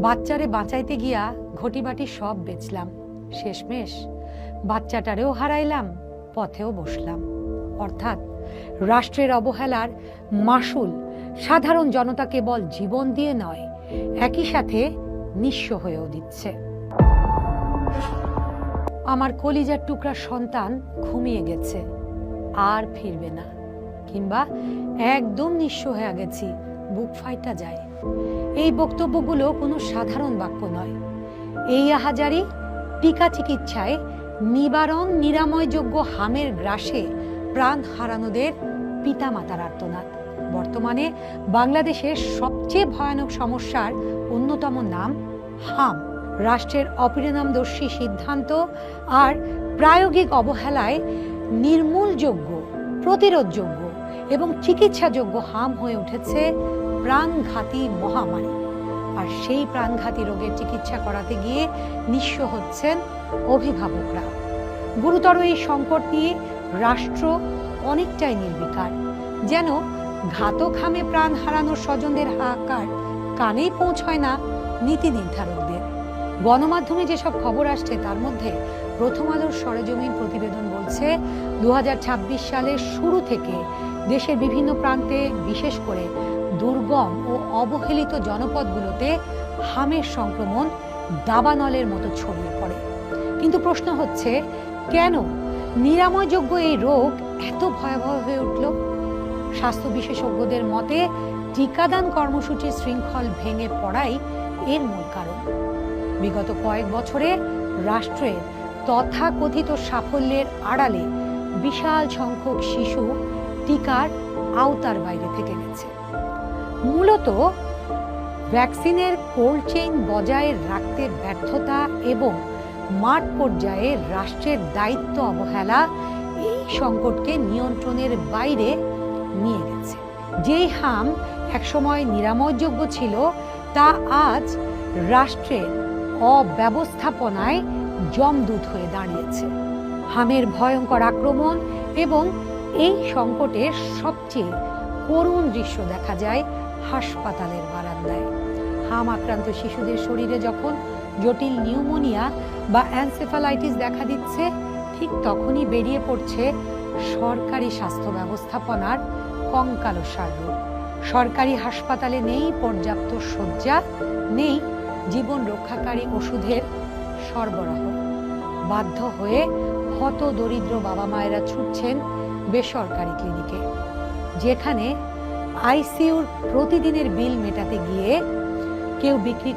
বাচ্চারে বাঁচাইতে গিয়া ঘটিবাটি সব বেচলাম, শেষমেশ বাচ্চাটারেও হারাইলাম, পথেও বসলাম। অর্থাৎ রাষ্ট্রের অবহেলার মাসুল সাধারণ জনতা কেবল জীবন দিয়ে নয়, একই সাথে নিঃস্ব হয়েও দিচ্ছে। আমার কলিজার টুকরা সন্তান ঘুমিয়ে গেছে, আর ফিরবে না, কিংবা একদম নিঃস্ব হয়ে গেছি, বুক ফাইটা যায়। এই বক্তব্যগুলো কোনো সাধারণ বাক্য নয়। এই আহাজারি টিকা চিকিৎসায় নিবারণ নিরাময়যোগ্য হামের গ্রাসে প্রাণ হারানোদের পিতামাতার আর্তনাদ। বর্তমানে বাংলাদেশের সবচেয়ে ভয়ানক সমস্যার অন্যতম নাম হাম। রাষ্ট্রের অপরিণামদর্শী সিদ্ধান্ত আর প্রায়োগিক অবহেলায় নির্মূলযোগ্য, প্রতিরোধযোগ্য এবং চিকিৎসাযোগ্য হাম হয়ে উঠেছে প্রাণঘাতী মহামারী। আর সেই প্রাণঘাতী রোগের চিকিৎসা করাতে গিয়ে নিঃস্ব হচ্ছেন অভিভাবকরা। গুরুতর এই সংকট নিয়ে রাষ্ট্র অনেকটাই নির্বিকার, যেন ঘাতক হামে প্রাণ হারানোর স্বজনদের হাহাকার কানেই পৌঁছয় না নীতি নির্ধারকদের। গণমাধ্যমে যেসব খবর আসছে তার মধ্যে প্রথম আলোর সরেজমিন প্রতিবেদন বলছে 2026 সালের শুরু থেকে দেশের বিভিন্ন প্রান্তে, বিশেষ করে দুর্গম ও অবহেলিত জনপদগুলোতে হামের সংক্রমণ দাবানলের মতো ছড়িয়ে পড়ে। কিন্তু প্রশ্ন হচ্ছে, কেন নিরাময়যোগ্য এই রোগ এত ভয়াবহ হয়ে উঠল? স্বাস্থ্য বিশেষজ্ঞদের মতে টিকাদান কর্মসূচির শৃঙ্খল ভেঙে পড়াই এর মূল কারণ। বিগত কয়েক বছরে রাষ্ট্রের তথাকথিত সাফল্যের আড়ালে বিশাল সংখ্যক শিশু টিকার আওতার বাইরে থেকে গেছে। মূলত ভ্যাকসিনের কোল্ড চেইন বজায় রাখতে ব্যর্থতা এবং মাঠ পর্যায়ে রাষ্ট্রের দায়িত্ব অবহেলা এই সংকটকে নিয়ন্ত্রণের বাইরে নিয়ে গেছে। যেই হাম একসময় নিরাময়যোগ্য ছিল, তা আজ রাষ্ট্রের অব্যবস্থাপনায় জমদূত হয়ে দাঁড়িয়েছে। হামের ভয়ঙ্কর আক্রমণ এবং এই সংকটের সবচেয়ে করুণ দৃশ্য দেখা যায় হাসপাতালের বারান্দায়। হাম আক্রান্ত শিশুদের শরীরে যখন জটিল নিউমোনিয়া বা এনসেফালাইটিস দেখা দিচ্ছে, ঠিক তখনই বেরিয়ে পড়ছে সরকারি স্বাস্থ্য ব্যবস্থাপনার কঙ্কালসার রূপ। সরকারি হাসপাতালে নেই পর্যাপ্ত শয্যা, নেই জীবন রক্ষাকারী ওষুধের সরবরাহ। বাধ্য হয়ে হত দরিদ্র বাবা মায়েরা ছুটছেন বেসরকারি ক্লিনিকে, যেখানে আইসিইউর প্রতিদিনের বিল মেটাতে গিয়ে কেউ বিক্রি